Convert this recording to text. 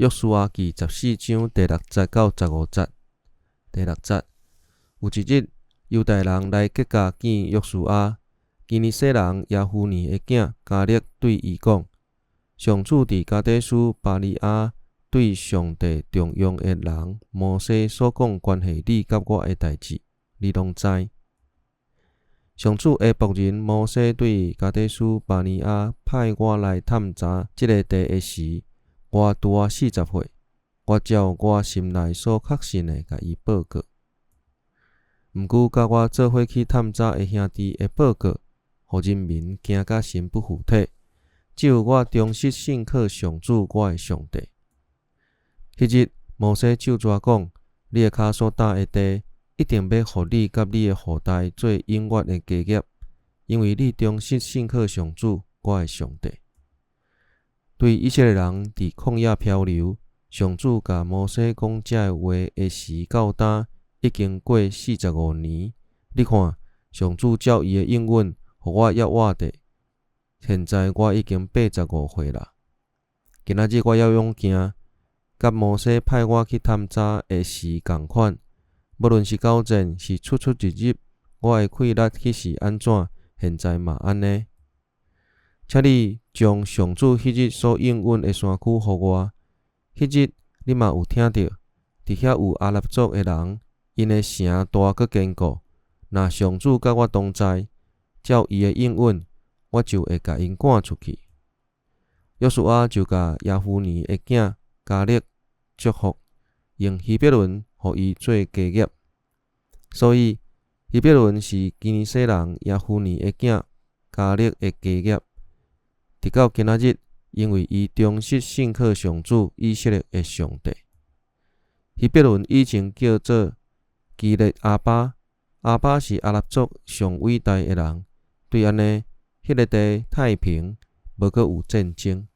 约书亚记14章第6节到15节。第6节，有一日，犹大人来吉甲见约书亚，基尼西人耶夫尼的囝加勒对伊讲：上主伫加底斯巴尼亚对上帝重用的人摩西所讲关系你甲我的代志，你拢知。上主的仆人摩西对加底斯巴尼亚派我来探查这个地的时，我拄啊40岁。我照我心内所确信的，甲伊报告。毋过，甲我做伙去探查的兄弟的报告，互人民惊甲心不附体。只有我忠实信靠上主，我的上帝。迄日，摩西就抓讲：你的骹所踏的地，一定要互你甲你的后代做永远的家业，因为你忠实信靠上主，我的上帝。对以色列人伫旷野漂流，上主甲摩西讲这话的时到今已经过45年。你看，上主照伊的应允，互我约我地。现在我已经85岁啦。今仔日我要勇行，甲摩西派我去探查的时同款。无论是交战，是出出入入，我的气力迄时安怎，现在嘛安尼。请你将上主迄日所应允的山区互我。迄日你嘛有听到，伫遐有阿拉族的人，因的城大搁坚固。若上主甲我同在，照伊的应允，我就会甲因赶出去。约书亚就甲耶夫尼的囝加勒祝福，用希伯伦互伊做家业。所以希伯伦是基尼西人耶夫尼的囝加勒的家业。直到今仔日，因为伊忠实信靠上主以色列的上帝。希伯伦以前叫做基列阿巴，阿巴是阿拉族上伟大的人。对安尼，迄个地太平，无阁有战争。